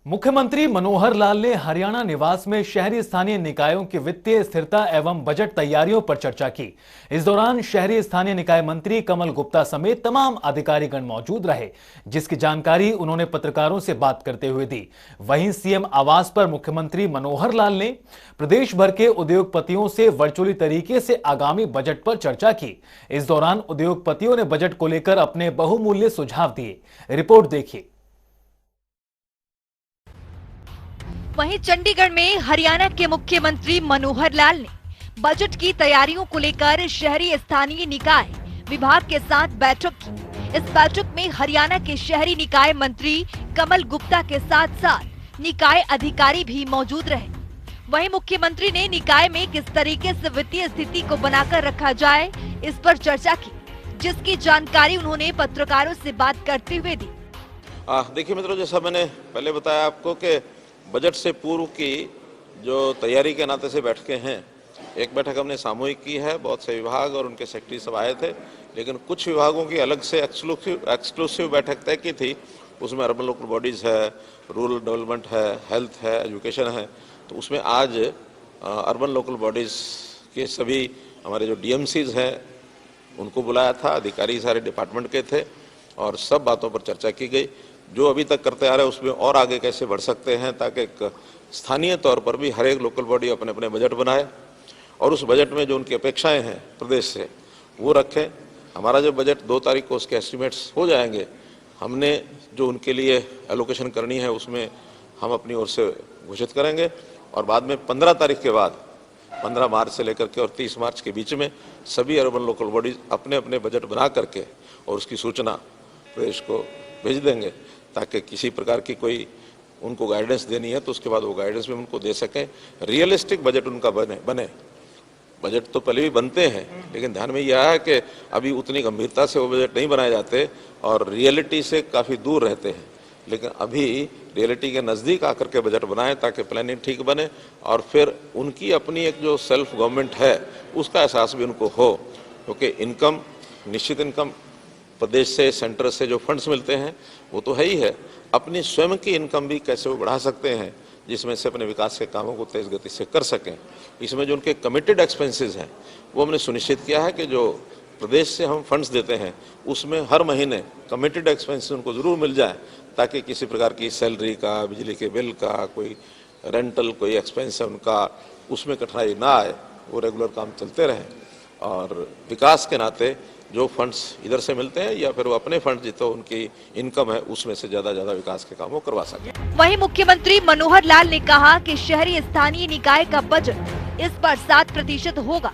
मुख्यमंत्री मनोहर लाल ने हरियाणा निवास में शहरी स्थानीय निकायों की वित्तीय स्थिरता एवं बजट तैयारियों पर चर्चा की। इस दौरान शहरी स्थानीय निकाय मंत्री कमल गुप्ता समेत तमाम अधिकारीगण मौजूद रहे, जिसकी जानकारी उन्होंने पत्रकारों से बात करते हुए दी। वहीं सीएम आवास पर मुख्यमंत्री मनोहर लाल ने प्रदेश भर के उद्योगपतियों से वर्चुअली तरीके से आगामी बजट पर चर्चा की। इस दौरान उद्योगपतियों ने बजट को लेकर अपने बहुमूल्य सुझाव दिए। रिपोर्ट देखिए। वहीं चंडीगढ़ में हरियाणा के मुख्यमंत्री मनोहर लाल ने बजट की तैयारियों को लेकर शहरी स्थानीय निकाय विभाग के साथ बैठक की। इस बैठक में हरियाणा के शहरी निकाय मंत्री कमल गुप्ता के साथ साथ निकाय अधिकारी भी मौजूद रहे। वहीं मुख्यमंत्री ने निकाय में किस तरीके से वित्तीय स्थिति को बनाकर रखा जाए, इस पर चर्चा की, जिसकी जानकारी उन्होंने पत्रकारों से बात करते हुए दी। देखिए मित्रों, जैसा मैंने पहले बताया आपको कि बजट से पूर्व की जो तैयारी के नाते से बैठकें हैं, एक बैठक हमने सामूहिक की है, बहुत से विभाग और उनके सेक्रेटरी सब आए थे, लेकिन कुछ विभागों की अलग से एक्सक्लूसिव बैठक तय की थी। उसमें अर्बन लोकल बॉडीज़ है, रूरल डेवलपमेंट है, हेल्थ है, एजुकेशन है। तो उसमें आज अर्बन लोकल बॉडीज़ के सभी हमारे जो डीएमसीज हैं उनको बुलाया था, अधिकारी सारे डिपार्टमेंट के थे और सब बातों पर चर्चा की गई। जो अभी तक करते आ रहे हैं उसमें और आगे कैसे बढ़ सकते हैं, ताकि एक स्थानीय तौर पर भी हर एक लोकल बॉडी अपने अपने बजट बनाए और उस बजट में जो उनकी अपेक्षाएं हैं प्रदेश से वो रखें। हमारा जब बजट 2 तारीख को उसके एस्टिमेट्स हो जाएंगे, हमने जो उनके लिए एलोकेशन करनी है उसमें हम अपनी ओर से घोषित करेंगे और बाद में 15 तारीख के बाद 15 मार्च से लेकर के और 30 मार्च के बीच में सभी अर्बन लोकल बॉडीज अपने अपने बजट बना करके और उसकी सूचना प्रदेश को भेज देंगे, ताकि किसी प्रकार की कोई उनको गाइडेंस देनी है तो उसके बाद वो गाइडेंस भी उनको दे सकें। रियलिस्टिक बजट उनका बने। बजट तो पहले भी बनते हैं, लेकिन ध्यान में यह है कि अभी उतनी गंभीरता से वो बजट नहीं बनाए जाते और रियलिटी से काफ़ी दूर रहते हैं। लेकिन अभी रियलिटी के नज़दीक आकर के बजट बनाएं ताकि प्लानिंग ठीक बने और फिर उनकी अपनी एक जो सेल्फ गवर्नमेंट है उसका एहसास भी उनको हो, क्योंकि इनकम, निश्चित इनकम प्रदेश से, सेंटर से जो फंड्स मिलते हैं वो तो है ही है, अपनी स्वयं की इनकम भी कैसे वो बढ़ा सकते हैं जिसमें से अपने विकास के कामों को तेज़ गति से कर सकें। इसमें जो उनके कमिटेड एक्सपेंसेस हैं वो हमने सुनिश्चित किया है कि जो प्रदेश से हम फंड्स देते हैं उसमें हर महीने कमिटेड एक्सपेंसेस उनको ज़रूर मिल जाए, ताकि किसी प्रकार की सैलरी का, बिजली के बिल का, कोई रेंटल कोई एक्सपेंस है उनका, उसमें कठिनाई ना आए, वो रेगुलर काम चलते रहें और विकास के नाते जो फंड्स इधर से मिलते हैं या फिर वो अपने फंड जितना उनकी इनकम है उसमें से ज्यादा विकास के काम वो करवा सके। वहीं मुख्यमंत्री मनोहर लाल ने कहा कि शहरी स्थानीय निकाय का बजट इस बार 7% होगा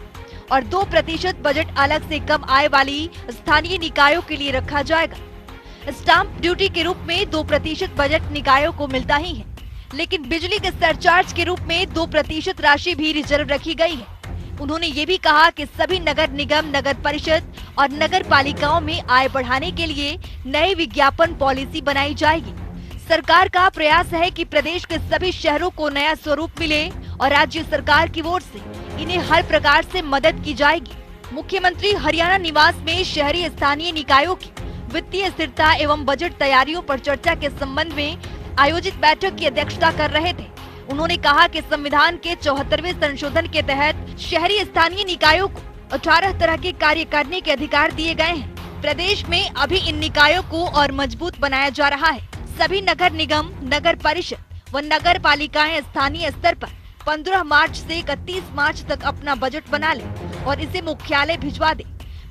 और 2% बजट अलग से कम आय वाली स्थानीय निकायों के लिए रखा जाएगा। स्टाम्प ड्यूटी के रूप में 2% बजट निकायों को मिलता ही है, लेकिन बिजली के सरचार्ज के रूप में 2% राशि भी रिजर्व रखी गई है। उन्होंने ये भी कहा कि सभी नगर निगम, नगर परिषद और नगर पालिकाओं में आय बढ़ाने के लिए नई विज्ञापन पॉलिसी बनाई जाएगी। सरकार का प्रयास है कि प्रदेश के सभी शहरों को नया स्वरूप मिले और राज्य सरकार की ओर से इन्हें हर प्रकार से मदद की जाएगी। मुख्यमंत्री हरियाणा निवास में शहरी स्थानीय निकायों की वित्तीय स्थिरता एवं बजट तैयारियों पर चर्चा के संबंध में आयोजित बैठक की अध्यक्षता कर रहे थे। उन्होंने कहा कि संविधान के 74वें संशोधन के तहत शहरी स्थानीय निकायों को 18 तरह के कार्य करने के अधिकार दिए गए हैं। प्रदेश में अभी इन निकायों को और मजबूत बनाया जा रहा है। सभी नगर निगम, नगर परिषद व नगर पालिकाएं स्थानीय स्तर पर 15 मार्च से 31 मार्च तक अपना बजट बना लें और इसे मुख्यालय भिजवा दें।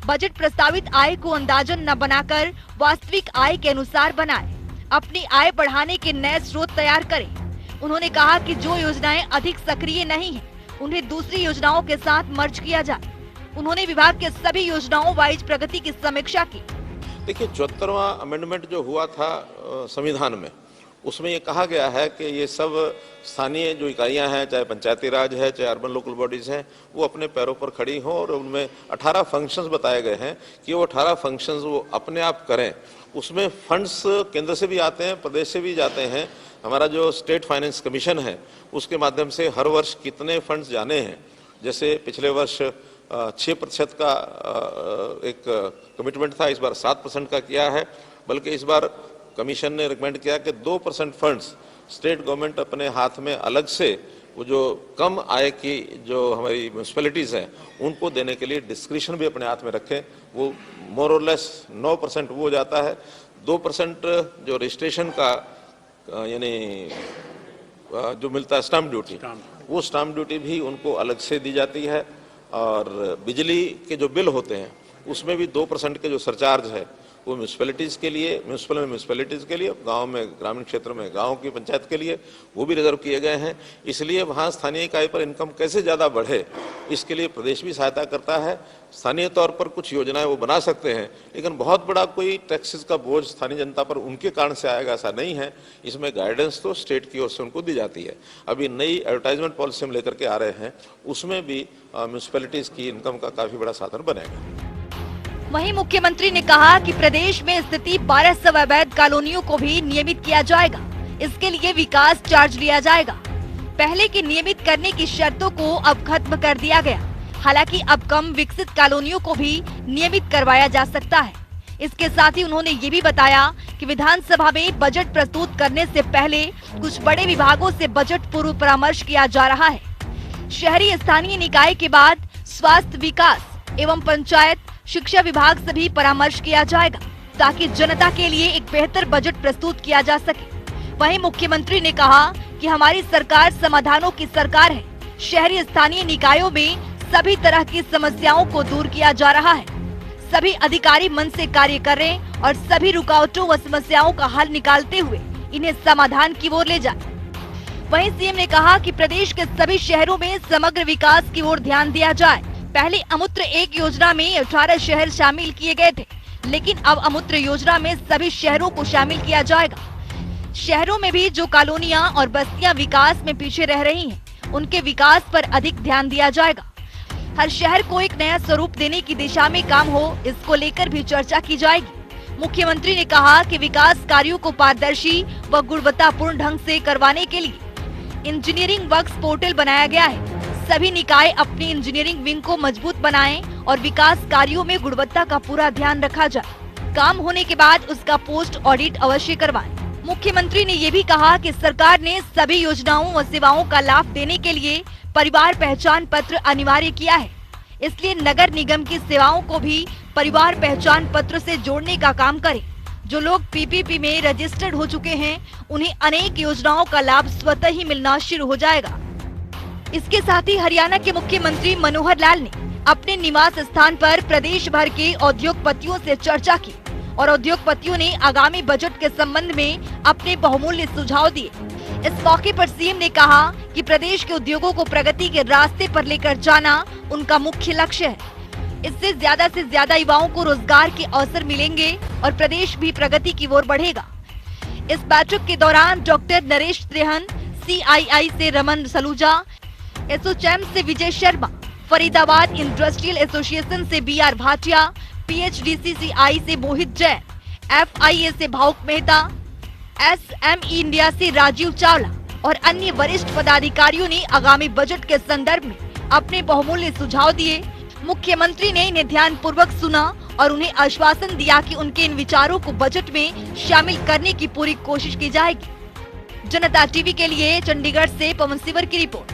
बजट प्रस्तावित आय को अंदाजन न बनाकर वास्तविक आय के अनुसार बनाए, अपनी आय बढ़ाने के नए स्रोत तैयार करें। उन्होंने कहा कि जो योजनाएं अधिक सक्रिय नहीं हैं, उन्हें दूसरी योजनाओं के साथ मर्ज किया जाए। उन्होंने विभाग के सभी योजनाओं वाइज प्रगति की समीक्षा की। देखिए, 74वां अमेंडमेंट जो हुआ था संविधान में, उसमें ये कहा गया है कि ये सब स्थानीय जो इकाइयां हैं, चाहे पंचायती राज है, चाहे अर्बन लोकल बॉडीज हैं, वो अपने पैरों पर खड़ी हों और उनमें 18 फंक्शंस बताए गए हैं कि वो 18 फंक्शंस वो अपने आप करें। उसमें फंड्स केंद्र से भी आते हैं, प्रदेश से भी जाते हैं। हमारा जो स्टेट फाइनेंस कमीशन है उसके माध्यम से हर वर्ष कितने फंड्स जाने हैं, जैसे पिछले वर्ष 6% का एक कमिटमेंट था, इस बार 7% का किया है, बल्कि इस बार कमीशन ने रिकमेंड किया कि 2% फंड्स स्टेट गवर्नमेंट अपने हाथ में अलग से वो जो कम आय की जो हमारी म्यूनसिपैलिटीज़ हैं उनको देने के लिए डिस्क्रिशन भी अपने हाथ में रखें। वो मोर और लेस 9% वो हो जाता है। 2% जो रजिस्ट्रेशन का यानी जो मिलता है स्टाम्प ड्यूटी, वो स्टाम्प ड्यूटी भी उनको अलग से दी जाती है। और बिजली के जो बिल होते हैं उसमें भी 2% के जो सरचार्ज है वो म्यूनसिपैलिटीज़ के लिए, म्यूनसिपल में म्यूनसिपैलिटीज़ के लिए, गांव में ग्रामीण क्षेत्र में गांव की पंचायत के लिए वो भी रिजर्व किए गए हैं। इसलिए वहाँ स्थानीय इकाई पर इनकम कैसे ज़्यादा बढ़े इसके लिए प्रदेश भी सहायता करता है। स्थानीय तौर पर कुछ योजनाएं वो बना सकते हैं, लेकिन बहुत बड़ा कोई टैक्सेस का बोझ स्थानीय जनता पर उनके कारण से आएगा ऐसा नहीं है। इसमें गाइडेंस तो स्टेट की ओर से उनको दी जाती है। अभी नई एडवर्टाइजमेंट पॉलिसी हम लेकर के आ रहे हैं, उसमें भी म्यूनसिपैलिटीज़ की इनकम का काफ़ी बड़ा साधन बनेगा। वहीं मुख्यमंत्री ने कहा कि प्रदेश में स्थिति 1200 अवैध कॉलोनियों को भी नियमित किया जाएगा। इसके लिए विकास चार्ज लिया जाएगा। पहले की नियमित करने की शर्तों को अब खत्म कर दिया गया। हालांकि अब कम विकसित कॉलोनियों को भी नियमित करवाया जा सकता है। इसके साथ ही उन्होंने ये भी बताया कि विधानसभा में बजट प्रस्तुत करने से पहले कुछ बड़े विभागों से बजट पूर्व परामर्श किया जा रहा है। शहरी स्थानीय निकाय के बाद स्वास्थ्य विकास एवं पंचायत शिक्षा विभाग से भी परामर्श किया जाएगा ताकि जनता के लिए एक बेहतर बजट प्रस्तुत किया जा सके। वहीं मुख्यमंत्री ने कहा कि हमारी सरकार समाधानों की सरकार है। शहरी स्थानीय निकायों में सभी तरह की समस्याओं को दूर किया जा रहा है। सभी अधिकारी मन से कार्य कर रहे हैं और सभी रुकावटों व समस्याओं का हल निकालते हुए इन्हें समाधान की ओर ले जाए। वहीं सीएम ने कहा कि प्रदेश के सभी शहरों में समग्र विकास की ओर ध्यान दिया जाए। पहले अमूत्र 1 योजना में 18 शहर शामिल किए गए थे, लेकिन अब अमूत्र योजना में सभी शहरों को शामिल किया जाएगा। शहरों में भी जो कॉलोनियां और बस्तियां विकास में पीछे रह रही हैं, उनके विकास पर अधिक ध्यान दिया जाएगा। हर शहर को एक नया स्वरूप देने की दिशा में काम हो, इसको लेकर भी चर्चा की जाएगी। मुख्यमंत्री ने कहा कि विकास कार्यों को पारदर्शी व गुणवत्तापूर्ण ढंग से करवाने के लिए इंजीनियरिंग वर्क्स पोर्टल बनाया गया है। सभी निकाय अपनी इंजीनियरिंग विंग को मजबूत बनाएं और विकास कार्यों में गुणवत्ता का पूरा ध्यान रखा जाए। काम होने के बाद उसका पोस्ट ऑडिट अवश्य करवाएं। मुख्यमंत्री ने ये भी कहा कि सरकार ने सभी योजनाओं व सेवाओं का लाभ देने के लिए परिवार पहचान पत्र अनिवार्य किया है। इसलिए नगर निगम की सेवाओं को भी परिवार पहचान पत्र से जोड़ने का काम करें। जो लोग पीपीपी में रजिस्टर्ड हो चुके हैं, उन्हें अनेक योजनाओं का लाभ स्वतः ही मिलना शुरू हो जाएगा। इसके साथ ही हरियाणा के मुख्यमंत्री मनोहर लाल ने अपने निवास स्थान पर प्रदेश भर के उद्योगपतियों से चर्चा की और उद्योगपतियों ने आगामी बजट के संबंध में अपने बहुमूल्य सुझाव दिए। इस मौके पर सीएम ने कहा कि प्रदेश के उद्योगों को प्रगति के रास्ते पर लेकर जाना उनका मुख्य लक्ष्य है। इससे ज्यादा युवाओं को रोजगार के अवसर मिलेंगे और प्रदेश भी प्रगति की ओर बढ़ेगा। इस बैठक के दौरान डॉक्टर नरेश त्रेहन, CII से रमन सलूजा, एसोचैम से विजय शर्मा, फरीदाबाद इंडस्ट्रियल एसोसिएशन से BR भाटिया, PHDCCI से मोहित जैन, FIA से भावुक मेहता, SME इंडिया से राजीव चावला और अन्य वरिष्ठ पदाधिकारियों ने आगामी बजट के संदर्भ में अपने बहुमूल्य सुझाव दिए। मुख्यमंत्री ने इन्हें ध्यानपूर्वक सुना और उन्हें आश्वासन दिया कि उनके इन विचारों को बजट में शामिल करने की पूरी कोशिश की जाएगी। जनता टीवी के लिए चंडीगढ़ से पवन सिवर की रिपोर्ट।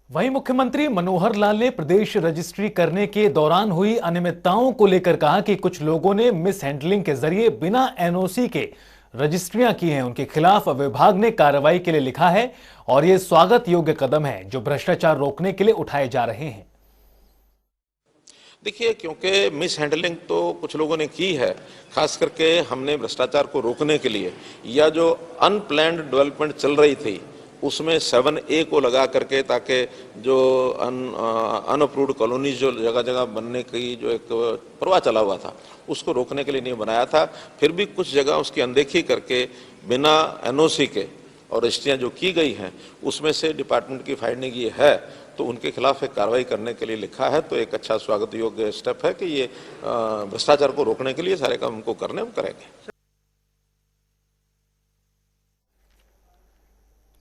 वहीं मुख्यमंत्री मनोहर लाल ने प्रदेश रजिस्ट्री करने के दौरान हुई अनियमितताओं को लेकर कहा कि कुछ लोगों ने मिस हैंडलिंग के जरिए बिना NOC के रजिस्ट्रियां की हैं। उनके खिलाफ विभाग ने कार्रवाई के लिए लिखा है और ये स्वागत योग्य कदम है जो भ्रष्टाचार रोकने के लिए उठाए जा रहे हैं। देखिए, क्योंकि मिस हैंडलिंग तो कुछ लोगों ने की है, खास करके हमने भ्रष्टाचार को रोकने के लिए या जो अनप्लैन्ड डेवलपमेंट चल रही थी उसमें 7A को लगा करके, ताकि जो अनअप्रूव्ड कॉलोनीज जो जगह जगह बनने की जो एक प्रवाह चला हुआ था उसको रोकने के लिए नहीं बनाया था। फिर भी कुछ जगह उसकी अनदेखी करके बिना NOC के और रजिस्ट्रियाँ जो की गई हैं उसमें से डिपार्टमेंट की फाइंडिंग ये है तो उनके खिलाफ एक कार्रवाई करने के लिए लिखा है। तो एक अच्छा स्वागत योग्य स्टेप है कि ये भ्रष्टाचार को रोकने के लिए सारे काम हमको करने हम करेंगे।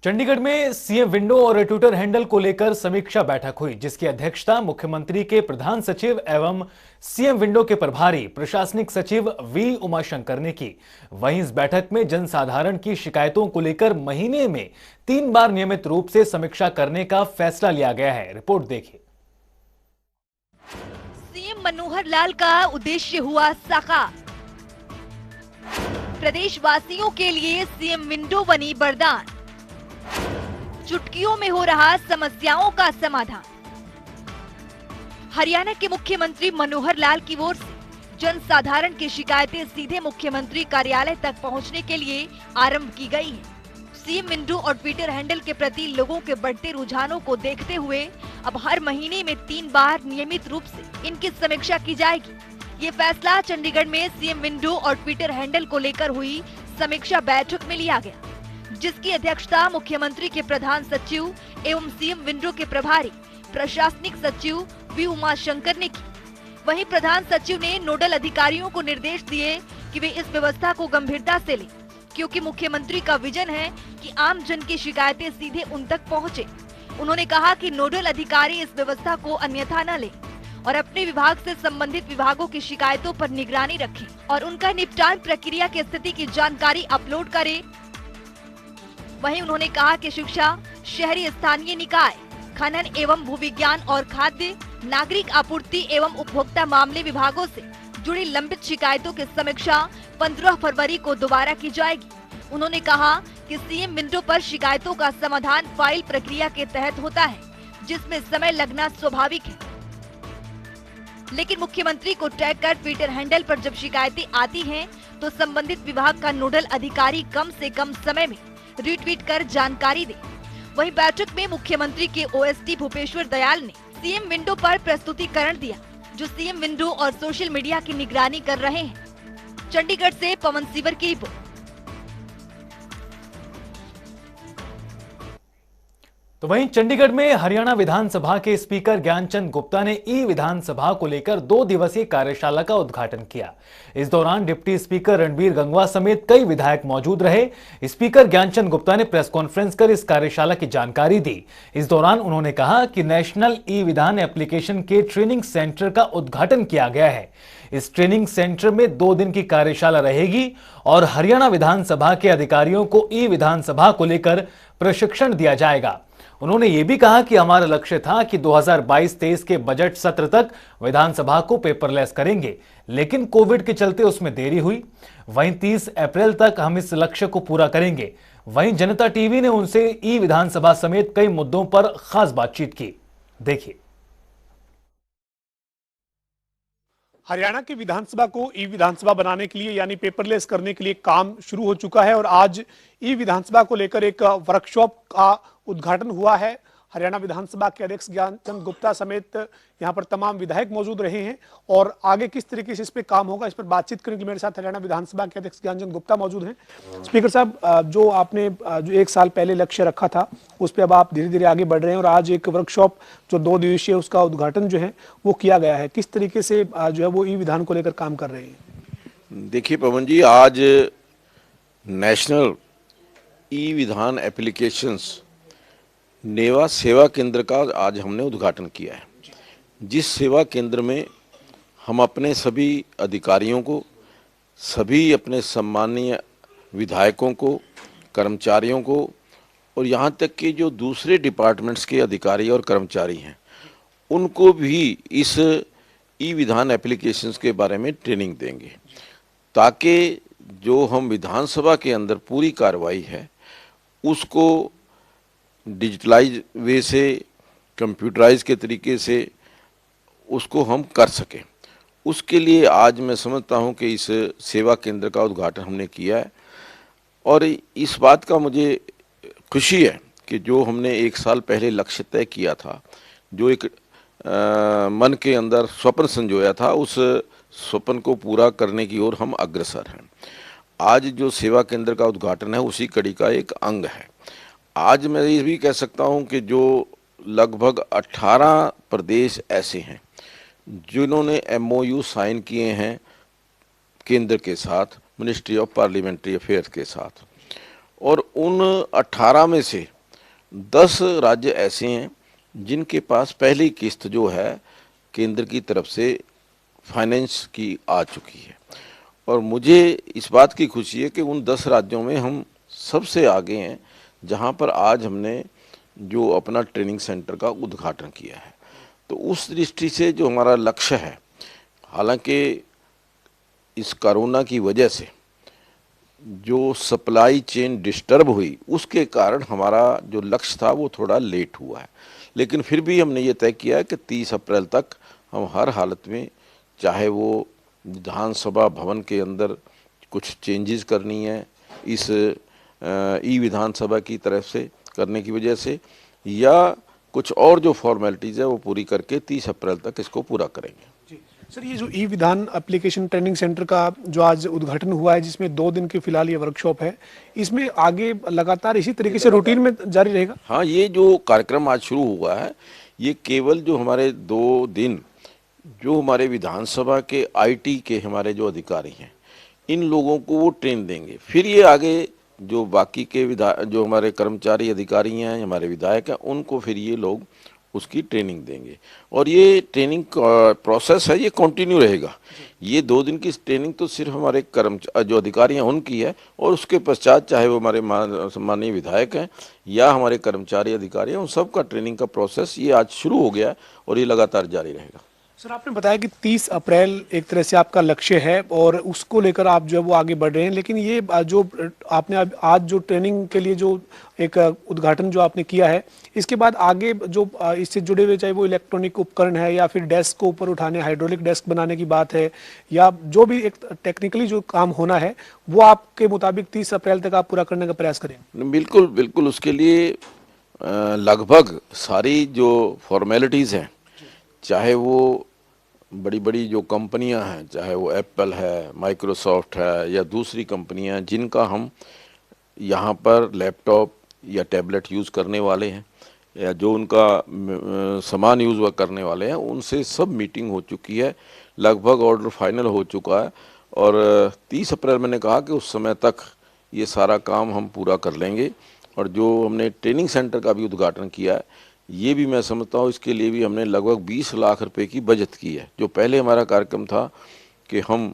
चंडीगढ़ में सीएम विंडो और ट्विटर हैंडल को लेकर समीक्षा बैठक हुई, जिसकी अध्यक्षता मुख्यमंत्री के प्रधान सचिव एवं सीएम विंडो के प्रभारी प्रशासनिक सचिव वी उमाशंकर ने की। वहीं इस बैठक में जनसाधारण की शिकायतों को लेकर महीने में 3 बार नियमित रूप से समीक्षा करने का फैसला लिया गया है। रिपोर्ट देखिए। सीएम मनोहर लाल का उद्देश्य हुआ साकार। प्रदेशवासियों के लिए सीएम विंडो बनी वरदान। चुटकियों में हो रहा समस्याओं का समाधान। हरियाणा के मुख्यमंत्री मनोहर लाल की ओर से जनसाधारण की शिकायतें सीधे मुख्यमंत्री कार्यालय तक पहुंचने के लिए आरंभ की गई है। सीएम विंडो और ट्विटर हैंडल के प्रति लोगों के बढ़ते रुझानों को देखते हुए अब हर महीने में 3 बार नियमित रूप से इनकी समीक्षा की जाएगी। ये फैसला चंडीगढ़ में सीएम विंडो और ट्विटर हैंडल को लेकर हुई समीक्षा बैठक में लिया गया, जिसकी अध्यक्षता मुख्यमंत्री के प्रधान सचिव एवं सीएम विंडो के प्रभारी प्रशासनिक सचिव वी उमाशंकर ने की। वहीं प्रधान सचिव ने नोडल अधिकारियों को निर्देश दिए कि वे इस व्यवस्था को गंभीरता से लें, क्योंकि मुख्यमंत्री का विजन है कि आम जन की शिकायतें सीधे उन तक पहुंचे। उन्होंने कहा कि नोडल अधिकारी इस व्यवस्था को अन्यथा न लें और अपने विभाग से संबंधित विभागों की शिकायतों पर निगरानी रखें और उनका निपटान प्रक्रिया की स्थिति की जानकारी अपलोड करें। वहीं उन्होंने कहा कि शिक्षा, शहरी स्थानीय निकाय, खनन एवं भूविज्ञान और खाद्य, नागरिक आपूर्ति एवं उपभोक्ता मामले विभागों से जुड़ी लंबित शिकायतों की समीक्षा 15 फरवरी को दोबारा की जाएगी। उन्होंने कहा कि सीएम विंडो पर शिकायतों का समाधान फाइल प्रक्रिया के तहत होता है, जिसमें समय लगना स्वाभाविक है, लेकिन मुख्यमंत्री को टैग कर ट्विटर हैंडल पर जब शिकायतें आती हैं, तो संबंधित विभाग का नोडल अधिकारी कम से कम समय में रीट्वीट कर जानकारी दे। वहीं बैठक में मुख्यमंत्री के ओएसडी भूपेश्वर दयाल ने सीएम विंडो पर प्रस्तुतिकरण दिया, जो सीएम विंडो और सोशल मीडिया की निगरानी कर रहे हैं। चंडीगढ़ से पवन सीवर की रिपोर्ट। तो वहीं चंडीगढ़ में हरियाणा विधानसभा के स्पीकर ज्ञानचंद गुप्ता ने ई विधानसभा को लेकर 2 दिवसीय कार्यशाला का उद्घाटन किया। इस दौरान डिप्टी स्पीकर रणबीर गंगवा समेत कई विधायक मौजूद रहे। स्पीकर ज्ञानचंद गुप्ता ने प्रेस कॉन्फ्रेंस कर इस कार्यशाला की जानकारी दी। इस दौरान उन्होंने कहा कि नेशनल ई विधान एप्लीकेशन के ट्रेनिंग सेंटर का उद्घाटन किया गया है। इस ट्रेनिंग सेंटर में 2 दिन की कार्यशाला रहेगी और हरियाणा विधानसभा के अधिकारियों को ई विधानसभा को लेकर प्रशिक्षण दिया जाएगा। उन्होंने ये भी कहा कि हमारा लक्ष्य था कि 2022-23 के बजट सत्र तक विधानसभा को पेपरलेस करेंगे, लेकिन कोविड के चलते उसमें देरी हुई। वहीं 30 अप्रैल तक हम इस लक्ष्य को पूरा करेंगे। वहीं जनता टीवी ने उनसे ई विधानसभा समेत कई मुद्दों पर खास बातचीत की। देखिए। हरियाणा की विधानसभा को ई विधानसभा बनाने के लिए यानी पेपरलेस करने के लिए काम शुरू हो चुका है और आज ई विधानसभा को लेकर एक वर्कशॉप का उद्घाटन हुआ है। हरियाणा विधानसभा के अध्यक्ष ज्ञानचंद गुप्ता समेत यहां पर तमाम विधायक मौजूद रहे हैं और आगे किस तरीके से इस पे काम होगा, इस पर बातचीत करने के लिए मेरे साथ हरियाणा विधानसभा के अध्यक्ष ज्ञानचंद गुप्ता मौजूद हैं। स्पीकर साहब, जो आपने जो 1 साल पहले लक्ष्य रखा था उस पर अब आप धीरे धीरे आगे बढ़ रहे हैं और आज एक वर्कशॉप जो 2 दिवसीय उसका उद्घाटन जो है वो किया गया है। किस तरीके से जो है वो ई विधान को लेकर काम कर रहे हैं? देखिए पवन जी, आज नेशनल ई विधान एप्लीकेशंस नेवा सेवा केंद्र का आज हमने उद्घाटन किया है, जिस सेवा केंद्र में हम अपने सभी अधिकारियों को, सभी अपने सम्मानीय विधायकों को, कर्मचारियों को और यहाँ तक कि जो दूसरे डिपार्टमेंट्स के अधिकारी और कर्मचारी हैं उनको भी इस ई विधान एप्लीकेशंस के बारे में ट्रेनिंग देंगे, ताकि जो हम विधानसभा के अंदर पूरी कार्रवाई है उसको डिजिटलाइज वे से, कंप्यूटराइज के तरीके से उसको हम कर सकें। उसके लिए आज मैं समझता हूं कि इस सेवा केंद्र का उद्घाटन हमने किया है और इस बात का मुझे खुशी है कि जो हमने 1 साल पहले लक्ष्य तय किया था, जो एक मन के अंदर स्वप्न संजोया था, उस स्वप्न को पूरा करने की ओर हम अग्रसर हैं। आज जो सेवा केंद्र का उद्घाटन है उसी कड़ी का एक अंग है। आज मैं ये भी कह सकता हूं कि जो लगभग 18 प्रदेश ऐसे हैं जिन्होंने MOU साइन किए हैं केंद्र के साथ, मिनिस्ट्री ऑफ पार्लियामेंट्री अफेयर्स के साथ, और उन 18 में से 10 राज्य ऐसे हैं जिनके पास पहली किस्त जो है केंद्र की तरफ से फाइनेंस की आ चुकी है, और मुझे इस बात की खुशी है कि उन 10 राज्यों में हम सबसे आगे हैं, जहां पर आज हमने जो अपना ट्रेनिंग सेंटर का उद्घाटन किया है। तो उस दृष्टि से जो हमारा लक्ष्य है, हालांकि इस कोरोना की वजह से जो सप्लाई चेन डिस्टर्ब हुई उसके कारण हमारा जो लक्ष्य था वो थोड़ा लेट हुआ है, लेकिन फिर भी हमने ये तय किया है कि 30 अप्रैल तक हम हर हालत में, चाहे वो विधानसभा भवन के अंदर कुछ चेंजेस करनी है इस ई विधानसभा की तरफ से करने की वजह से, या कुछ और जो फॉर्मेलिटीज़ है वो पूरी करके 30 अप्रैल तक इसको पूरा करेंगे। सर, ये जो ई विधान एप्लीकेशन ट्रेनिंग सेंटर का जो आज उद्घाटन हुआ है, जिसमें 2 दिन की फिलहाल ये वर्कशॉप है, इसमें आगे लगातार इसी तरीके से रूटीन में जारी रहेगा? हाँ, ये जो कार्यक्रम आज शुरू हुआ है ये केवल जो हमारे 2 दिन जो हमारे विधानसभा के आईटी के हमारे जो अधिकारी हैं इन लोगों को वो ट्रेन देंगे, फिर ये आगे जो बाकी के जो हमारे कर्मचारी अधिकारी हैं, हमारे विधायक हैं, उनको फिर ये लोग उसकी ट्रेनिंग देंगे, और ये ट्रेनिंग प्रोसेस है ये कंटिन्यू रहेगा। ये 2 दिन की ट्रेनिंग तो सिर्फ हमारे जो अधिकारी हैं उनकी है, और उसके पश्चात चाहे वो हमारे सम्मानीय विधायक हैं या हमारे कर्मचारी अधिकारी हैं, उन सब का ट्रेनिंग का प्रोसेस ये आज शुरू हो गया है और ये लगातार जारी रहेगा। सर, आपने बताया कि 30 अप्रैल एक तरह से आपका लक्ष्य है और उसको लेकर आप जो है वो आगे बढ़ रहे हैं, लेकिन ये जो आपने आज जो ट्रेनिंग के लिए जो एक उद्घाटन जो आपने किया है, इसके बाद आगे जो इससे जुड़े हुए, चाहे वो इलेक्ट्रॉनिक उपकरण है या फिर डेस्क को ऊपर उठाने, हाइड्रोलिक डेस्क बनाने की बात है, या जो भी एक टेक्निकली जो काम होना है, वो आपके मुताबिक 30 अप्रैल तक आप पूरा करने का प्रयास करेंगे? बिल्कुल बिल्कुल, उसके लिए लगभग सारी जो फॉर्मेलिटीज़ हैं, चाहे वो बड़ी बड़ी जो कंपनियां हैं, चाहे वो एप्पल है, माइक्रोसॉफ्ट है या दूसरी कंपनियां जिनका हम यहाँ पर लैपटॉप या टैबलेट यूज़ करने वाले हैं या जो उनका सामान यूज़ करने वाले हैं, उनसे सब मीटिंग हो चुकी है, लगभग ऑर्डर फाइनल हो चुका है, और 30 अप्रैल मैंने कहा कि उस समय तक ये सारा काम हम पूरा कर लेंगे। और जो हमने ट्रेनिंग सेंटर का भी उद्घाटन किया है, ये भी मैं समझता हूँ इसके लिए भी हमने लगभग 20 लाख रुपए की बचत की है। जो पहले हमारा कार्यक्रम था कि हम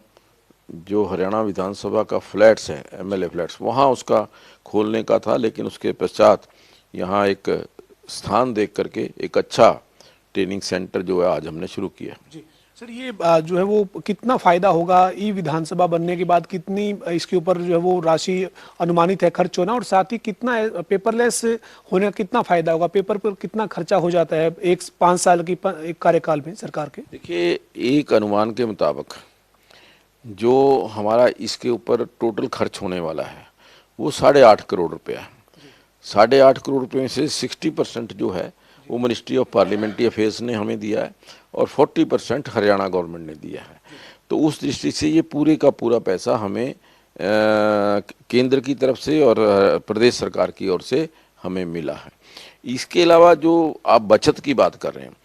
जो हरियाणा विधानसभा का फ्लैट्स है, एमएलए फ्लैट्स, वहाँ उसका खोलने का था, लेकिन उसके पश्चात यहाँ एक स्थान देख करके एक अच्छा ट्रेनिंग सेंटर जो है आज हमने शुरू किया। जी सर, ये जो है वो कितना फायदा होगा ई विधानसभा बनने के बाद, कितनी इसके ऊपर जो है वो राशि अनुमानित है खर्च होना, और साथ ही कितना पेपरलेस होने का कितना फायदा होगा, पेपर पर कितना खर्चा हो जाता है एक 5 साल की एक कार्यकाल में सरकार के? देखिए, एक अनुमान के मुताबिक जो हमारा इसके ऊपर टोटल खर्च होने वाला है वो 8.5 करोड़ रुपया है। 8.5 करोड़ रुपये में से 60% जो है वो मिनिस्ट्री ऑफ पार्लियामेंट्री अफेयर्स ने हमें दिया है और 40% हरियाणा गवर्नमेंट ने दिया है। तो उस दृष्टि से ये पूरे का पूरा पैसा हमें केंद्र की तरफ से और प्रदेश सरकार की ओर से हमें मिला है। इसके अलावा जो आप बचत की बात कर रहे हैं,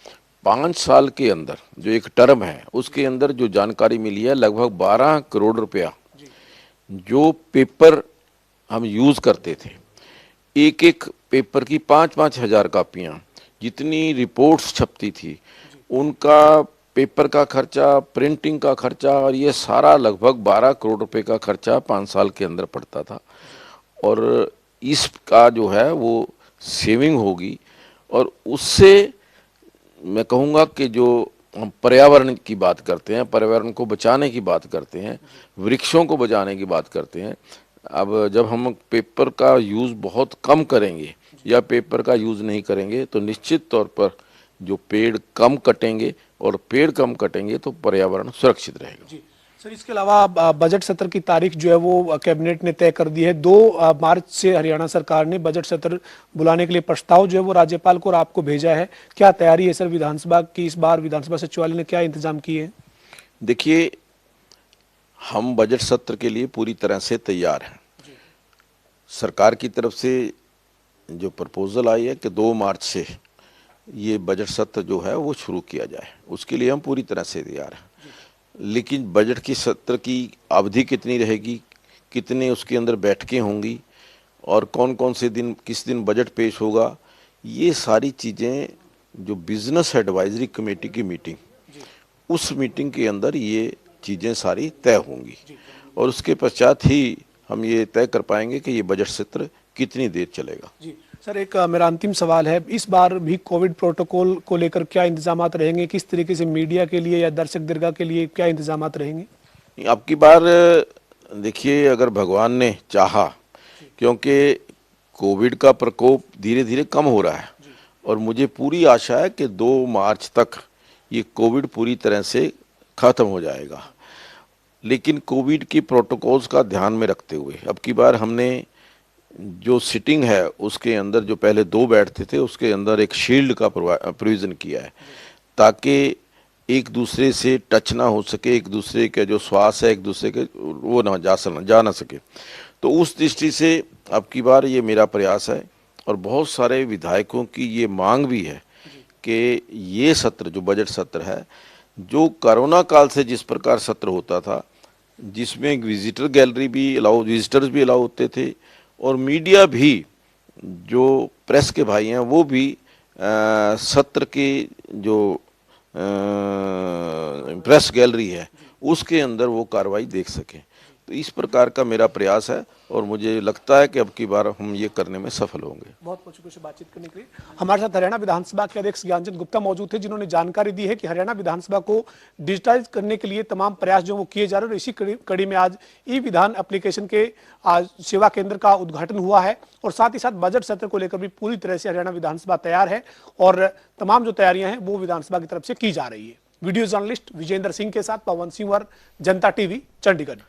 5 साल के अंदर जो एक टर्म है उसके अंदर जो जानकारी मिली है, लगभग 12 करोड़ रुपया जो पेपर हम यूज़ करते थे, एक एक पेपर की 5-5 हज़ार कापियाँ, जितनी रिपोर्ट्स छपती थी उनका पेपर का खर्चा, प्रिंटिंग का खर्चा, और ये सारा लगभग 12 करोड़ रुपए का खर्चा 5 साल के अंदर पड़ता था। और इसका जो है वो सेविंग होगी, और उससे मैं कहूँगा कि जो हम पर्यावरण की बात करते हैं, पर्यावरण को बचाने की बात करते हैं, वृक्षों को बचाने की बात करते हैं, अब जब हम पेपर का यूज़ बहुत कम करेंगे या पेपर का यूज़ नहीं करेंगे तो निश्चित तौर पर जो पेड़ कम कटेंगे, और पेड़ कम कटेंगे तो पर्यावरण सुरक्षित रहेगा। जी सर, इसके अलावा बजट सत्र की तारीख जो है वो कैबिनेट ने तय कर दी है। 2 मार्च से हरियाणा सरकार ने बजट सत्र बुलाने के लिए प्रस्ताव जो है वो राज्यपाल को और आपको भेजा है। क्या तैयारी है सर विधानसभा की? इस बार विधानसभा सचिवालय ने क्या इंतजाम किए हैं? देखिए, हम बजट सत्र के लिए पूरी तरह से तैयार हैं। सरकार की तरफ से जो प्रपोजल आई है कि 2 मार्च से ये बजट सत्र जो है वो शुरू किया जाए, उसके लिए हम पूरी तरह से तैयार हैं। लेकिन बजट की सत्र की अवधि कितनी रहेगी, कितने उसके अंदर बैठकें होंगी और कौन कौन से दिन किस दिन बजट पेश होगा, ये सारी चीज़ें जो बिजनेस एडवाइजरी कमेटी की मीटिंग, उस मीटिंग के अंदर ये चीज़ें सारी तय होंगी और उसके पश्चात ही हम ये तय कर पाएंगे कि ये बजट सत्र कितनी देर चलेगा। जी सर, एक मेरा अंतिम सवाल है, इस बार भी कोविड प्रोटोकॉल को लेकर क्या इंतजामात रहेंगे? किस तरीके से मीडिया के लिए या दर्शक दीर्घा के लिए क्या इंतजामात रहेंगे? अब की बार देखिए, अगर भगवान ने चाहा, क्योंकि कोविड का प्रकोप धीरे धीरे कम हो रहा है और मुझे पूरी आशा है कि 2 मार्च तक ये कोविड पूरी तरह से ख़त्म हो जाएगा। लेकिन कोविड की प्रोटोकॉल्स का ध्यान में रखते हुए अब की बार हमने जो सिटिंग है उसके अंदर जो पहले 2 बैठते थे उसके अंदर एक शील्ड का प्रोविज़न किया है ताकि एक दूसरे से टच ना हो सके, एक दूसरे का जो श्वास है एक दूसरे के वो ना जा ना सके। तो उस दृष्टि से अब की बार ये मेरा प्रयास है और बहुत सारे विधायकों की ये मांग भी है कि ये सत्र जो बजट सत्र है, जो कोरोना काल से जिस प्रकार सत्र होता था, जिसमें विजिटर गैलरी भी विजिटर्स भी अलाउ होते थे और मीडिया भी, जो प्रेस के भाई हैं वो भी सत्र के जो प्रेस गैलरी है उसके अंदर वो कार्रवाई देख सकें। तो इस प्रकार का मेरा प्रयास है और मुझे लगता है कि अब की बार हम ये करने में सफल होंगे। बहुत बहुत शुक्रिया बातचीत करने के लिए। हमारे साथ हरियाणा विधानसभा के अध्यक्ष ज्ञानचंद गुप्ता मौजूद थे, जिन्होंने जानकारी दी है कि हरियाणा विधानसभा को डिजिटाइज करने के लिए तमाम प्रयास जो वो किए जा रहे हैं। इसी कड़ी में आज ई विधान एप्लीकेशन के आज सेवा केंद्र का उद्घाटन हुआ है और साथ ही साथ बजट सत्र को लेकर भी पूरी तरह से हरियाणा विधानसभा तैयार है और तमाम जो तैयारियां हैं वो विधानसभा की तरफ से की जा रही है। वीडियो जर्नलिस्ट विजेंद्र सिंह के साथ पवन सिंह, जनता टीवी, चंडीगढ़।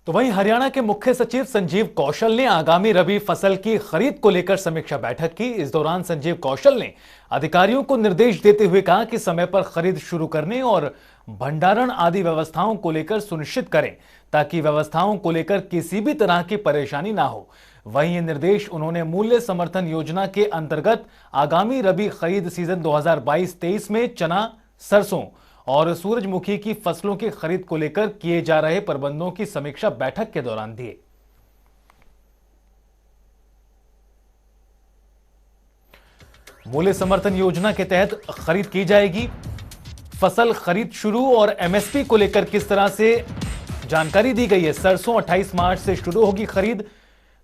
तो वहीं हरियाणा के मुख्य सचिव संजीव कौशल ने आगामी रबी फसल की खरीद को लेकर समीक्षा बैठक की। इस दौरान संजीव कौशल ने अधिकारियों को निर्देश देते हुए कहा कि समय पर खरीद शुरू करने और भंडारण आदि व्यवस्थाओं को लेकर सुनिश्चित करें ताकि व्यवस्थाओं को लेकर किसी भी तरह की परेशानी ना हो। वहीं ये निर्देश उन्होंने मूल्य समर्थन योजना के अंतर्गत आगामी रबी खरीद सीजन 2022-23 में चना, सरसों और सूरजमुखी की फसलों की खरीद को लेकर किए जा रहे प्रबंधों की समीक्षा बैठक के दौरान दिए। मूल्य समर्थन योजना के तहत खरीद की जाएगी। फसल खरीद शुरू और एमएसपी को लेकर किस तरह से जानकारी दी गई है। सरसों 28 मार्च से शुरू होगी खरीद,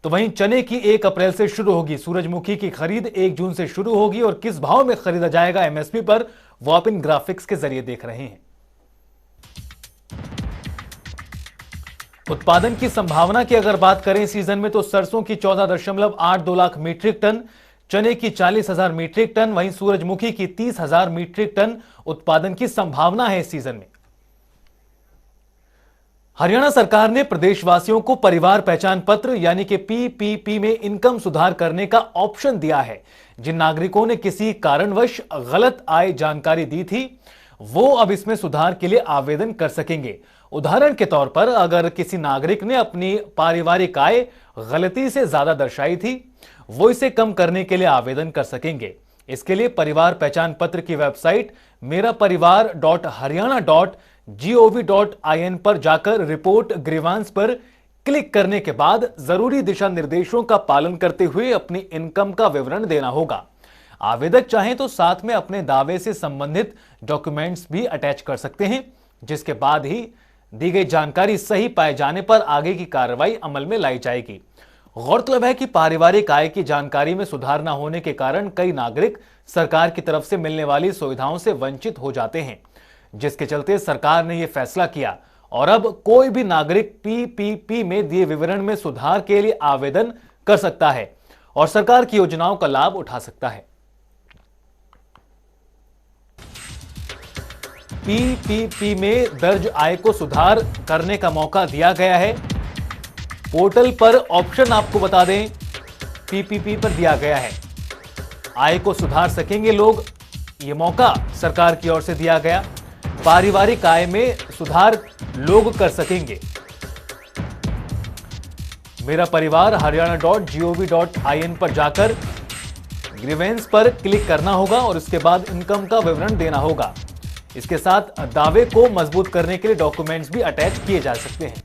तो वहीं चने की 1 अप्रैल से शुरू होगी। सूरजमुखी की खरीद 1 जून से शुरू होगी और किस भाव में खरीदा जाएगा एमएसपी पर, वो आप इन ग्राफिक्स के जरिए देख रहे हैं। उत्पादन की संभावना की अगर बात करें सीजन में, तो सरसों की 14.82 लाख मीट्रिक टन, चने की 40,000 मीट्रिक टन, वहीं सूरजमुखी की 30,000 मीट्रिक टन उत्पादन की संभावना है इस सीजन में। हरियाणा सरकार ने प्रदेशवासियों को परिवार पहचान पत्र यानी कि पीपीपी में इनकम सुधार करने का ऑप्शन दिया है। जिन नागरिकों ने किसी कारणवश गलत आय जानकारी दी थी, वो अब इसमें सुधार के लिए आवेदन कर सकेंगे। उदाहरण के तौर पर अगर किसी नागरिक ने अपनी पारिवारिक आय गलती से ज्यादा दर्शाई थी, वो इसे कम करने के लिए आवेदन कर सकेंगे। इसके लिए परिवार पहचान पत्र की वेबसाइट मेरापरिवार.हरियाणा.gov.in पर जाकर रिपोर्ट ग्रीवांस पर क्लिक करने के बाद जरूरी दिशा निर्देशों का पालन करते हुए अपनी इनकम का विवरण देना होगा। आवेदक चाहें तो साथ में अपने दावे से संबंधित डॉक्यूमेंट्स भी अटैच कर सकते हैं, जिसके बाद ही दी गई जानकारी सही पाए जाने पर आगे की कार्रवाई अमल में लाई जाएगी। गौरतलब है कि पारिवारिक आय की जानकारी में सुधार न होने के कारण कई नागरिक सरकार की तरफ से मिलने वाली सुविधाओं से वंचित हो जाते हैं, जिसके चलते सरकार ने यह फैसला किया और अब कोई भी नागरिक पीपीपी में दिए विवरण में सुधार के लिए आवेदन कर सकता है और सरकार की योजनाओं का लाभ उठा सकता है। पीपीपी में दर्ज आय को सुधार करने का मौका दिया गया है। पोर्टल पर ऑप्शन आपको बता दें, पीपीपी पर दिया गया है। आय को सुधार सकेंगे लोग, यह मौका सरकार की ओर से दिया गया। पारिवारिक आय में सुधार लोग कर सकेंगे। मेरा परिवार हरियाणा.gov.in पर जाकर ग्रीवेंस पर क्लिक करना होगा और इसके बाद इनकम का विवरण देना होगा। इसके साथ दावे को मजबूत करने के लिए डॉक्यूमेंट्स भी अटैच किए जा सकते हैं।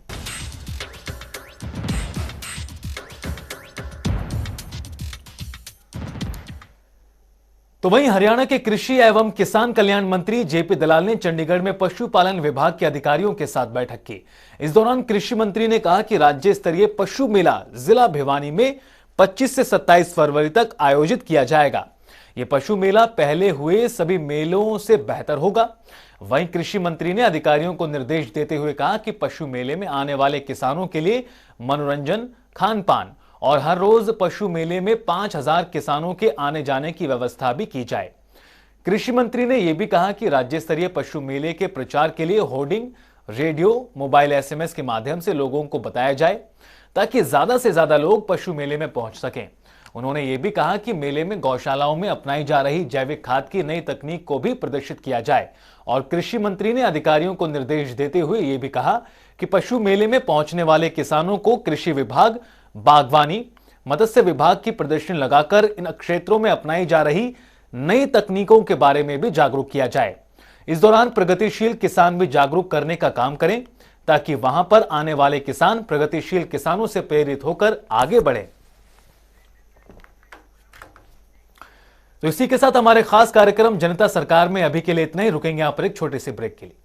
तो वहीं हरियाणा के कृषि एवं किसान कल्याण मंत्री जेपी दलाल ने चंडीगढ़ में पशुपालन विभाग के अधिकारियों के साथ बैठक की। इस दौरान कृषि मंत्री ने कहा कि राज्य स्तरीय पशु मेला जिला भिवानी में 25 से 27 फरवरी तक आयोजित किया जाएगा। यह पशु मेला पहले हुए सभी मेलों से बेहतर होगा। वहीं कृषि मंत्री ने अधिकारियों को निर्देश देते हुए कहा कि पशु मेले में आने वाले किसानों के लिए मनोरंजन, खान पान और हर रोज पशु मेले में 5000 किसानों के आने जाने की व्यवस्था भी की जाए। कृषि मंत्री ने यह भी कहा कि राज्य स्तरीय पशु मेले के प्रचार के लिए होर्डिंग, रेडियो, मोबाइल SMS के माध्यम से लोगों को बताया जाए ताकि ज्यादा से ज्यादा लोग पशु मेले में पहुंच सकें। उन्होंने ये भी कहा कि मेले में गौशालाओं में अपनाई जा रही जैविक खाद की नई तकनीक को भी प्रदर्शित किया जाए। और कृषि मंत्री ने अधिकारियों को निर्देश देते हुए ये भी कहा कि पशु मेले में पहुंचने वाले किसानों को कृषि विभाग, बागवानी, मत्स्य विभाग की प्रदर्शनी लगाकर इन क्षेत्रों में अपनाई जा रही नई तकनीकों के बारे में भी जागरूक किया जाए। इस दौरान प्रगतिशील किसान भी जागरूक करने का काम करें ताकि वहां पर आने वाले किसान प्रगतिशील किसानों से प्रेरित होकर आगे बढ़े। तो इसी के साथ हमारे खास कार्यक्रम जनता सरकार में अभी के लिए इतना ही। रुकेंगे यहां पर एक छोटे से ब्रेक के लिए।